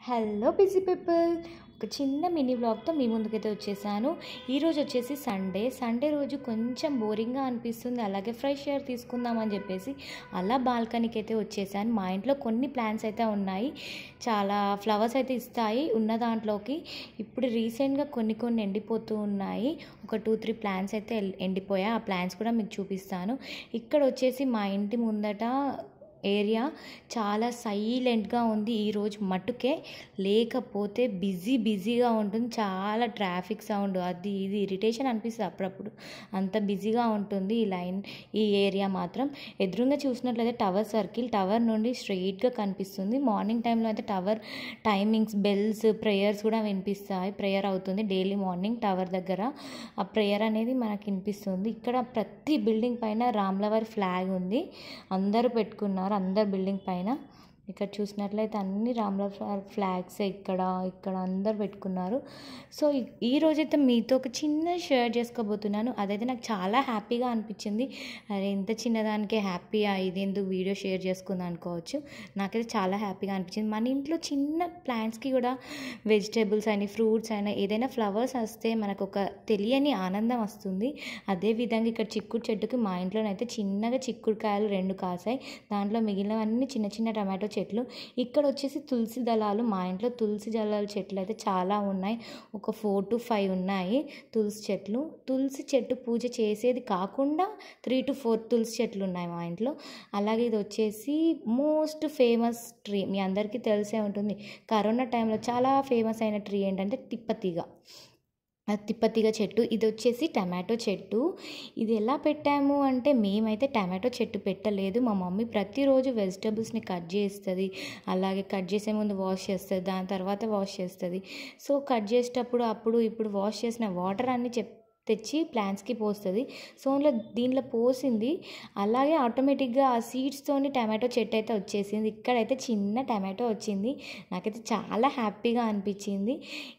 Hello busy people, ఒక చిన్న mini వ్లాగ్తో మీ ముందుకైతే వచ్చేసాను. ఈరోజు వచ్చేసి సండే రోజు కొంచెం బోరింగ్గా అనిపిస్తుంది, అలాగే ఫ్రెష్ ఎయిర్ తీసుకుందామని చెప్పేసి అలా బాల్కనీకి అయితే వచ్చేసాను. మా ఇంట్లో కొన్ని ప్లాంట్స్ అయితే ఉన్నాయి, చాలా ఫ్లవర్స్ అయితే ఇస్తాయి ఉన్న దాంట్లోకి. ఇప్పుడు రీసెంట్గా కొన్ని ఎండిపోతూ ఉన్నాయి. ఒక 2-3 ప్లాంట్స్ అయితే ఎండిపోయాయి. ఆ ప్లాంట్స్ కూడా మీకు చూపిస్తాను. ఇక్కడ వచ్చేసి మా ఇంటి ముందట ఏరియా చాలా సైలెంట్గా ఉంది ఈరోజు మట్టుకే, లేకపోతే బిజీగా ఉంటుంది. చాలా ట్రాఫిక్ సౌండ్ అది ఇది ఇరిటేషన్ అనిపిస్తుంది అప్పుడప్పుడు, అంత బిజీగా ఉంటుంది ఈ ఏరియా మాత్రం. ఎదురుగా చూసినట్లయితే టవర్ సర్కిల్, టవర్ నుండి స్ట్రెయిట్గా కనిపిస్తుంది. మార్నింగ్ టైంలో అయితే టవర్ టైమింగ్స్, బెల్స్, ప్రేయర్స్ కూడా వినిపిస్తాయి. ప్రేయర్ అవుతుంది డైలీ మార్నింగ్ టవర్ దగ్గర, ఆ ప్రేయర్ అనేది మనకి వినిపిస్తుంది. ఇక్కడ ప్రతి బిల్డింగ్ పైన రామ్లవారి ఫ్లాగ్ ఉంది, అందరూ పెట్టుకున్నారు అందరు బిల్డింగ్ పైన. ఇక్కడ చూసినట్లయితే అన్ని రామ్ల ఫ్లాగ్స్ ఇక్కడ అందరు పెట్టుకున్నారు. సో ఈ రోజైతే మీతో ఒక చిన్న షేర్ చేసుకోబోతున్నాను. అదైతే నాకు చాలా హ్యాపీగా అనిపించింది. అరే ఇంత చిన్నదానికే హ్యాపీగా, ఇది ఎందుకు వీడియో షేర్ చేసుకుందాం అనుకోవచ్చు. నాకైతే చాలా హ్యాపీగా అనిపించింది. మన ఇంట్లో చిన్న ప్లాంట్స్కి కూడా వెజిటేబుల్స్ అయినా ఫ్రూట్స్ అయినా ఏదైనా ఫ్లవర్స్ వస్తే మనకు ఒక తెలియని ఆనందం వస్తుంది. అదేవిధంగా ఇక్కడ చిక్కుడు చెట్టుకి మా ఇంట్లోనైతే చిన్నగా చిక్కుడుకాయలు 2 కాసాయి. దాంట్లో మిగిలినవన్నీ చిన్న టమాటో చెట్లు. ఇక్కడ వచ్చేసి తులసి దళాలు, మా ఇంట్లో తులసి దళాల చెట్లు అయితే చాలా ఉన్నాయి. ఒక 4 to 5 ఉన్నాయి తులసి చెట్లు. తులసి చెట్టు పూజ చేసేది కాకుండా 3 to 4 తులసి చెట్లు ఉన్నాయి మా ఇంట్లో. అలాగే ఇది వచ్చేసి మోస్ట్ ఫేమస్ ట్రీ, మీ అందరికీ తెలిసే ఉంటుంది. కరోనా టైంలో చాలా ఫేమస్ అయిన ట్రీ ఏంటంటే తిప్పతీగ చెట్టు. ఇది వచ్చేసి టమాటో చెట్టు. ఇది ఎలా పెట్టాము అంటే, మేమైతే టమాటో చెట్టు పెట్టలేదు. మా మమ్మీ ప్రతిరోజు వెజిటబుల్స్ని కట్ చేస్తుంది, అలాగే కట్ చేసే ముందు వాష్ చేస్తుంది, దాని తర్వాత వాష్ చేస్తుంది. సో కట్ చేసేటప్పుడు ఇప్పుడు వాష్ చేసిన వాటర్ అన్నీ తెచ్చి ప్లాంట్స్కి పోస్తుంది. సో దీంట్లో పోసింది, అలాగే ఆటోమేటిక్గా ఆ సీడ్స్తోని టమాటో చెట్టు అయితే వచ్చేసింది. ఇక్కడైతే చిన్న టమాటో వచ్చింది. నాకైతే చాలా హ్యాపీగా అనిపించింది.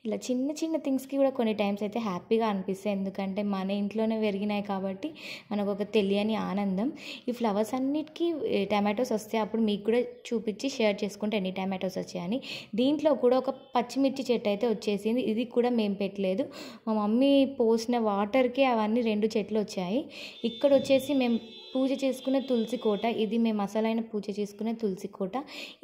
ఇలా చిన్న థింగ్స్కి కూడా కొన్ని టైమ్స్ అయితే హ్యాపీగా అనిపిస్తాయి, ఎందుకంటే మన ఇంట్లోనే పెరిగినాయి కాబట్టి మనకు ఒక తెలియని ఆనందం. ఈ ఫ్లవర్స్ అన్నిటికీ టమాటోస్ వస్తే అప్పుడు మీకు కూడా చూపించి షేర్ చేసుకుంటే ఎన్ని టమాటోస్ వచ్చాయని. దీంట్లో కూడా ఒక పచ్చిమిర్చి చెట్టు అయితే వచ్చేసింది. ఇది కూడా మేము పెట్టలేదు, మా మమ్మీ పోసిన వాటర్కి అవన్నీ 2 చెట్లు వచ్చాయి. ఇక్కడ వచ్చేసి మేము పూజ చేసుకునే తులసి కోట, ఇది మేము అసలైన పూజ చేసుకునే తులసి కోట.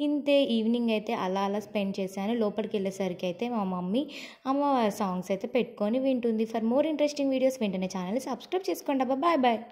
ఇంతే, ఈవినింగ్ అయితే అలా స్పెండ్ చేశాను. లోపలికి వెళ్ళేసరికి అయితే మా మమ్మీ అమ్మవారి సాంగ్స్ అయితే పెట్టుకొని వింటుంది. ఫర్ మోర్ ఇంట్రెస్టింగ్ వీడియోస్ వెంటనే ఛానల్ని సబ్స్క్రైబ్ చేసుకోండి. బాయ్.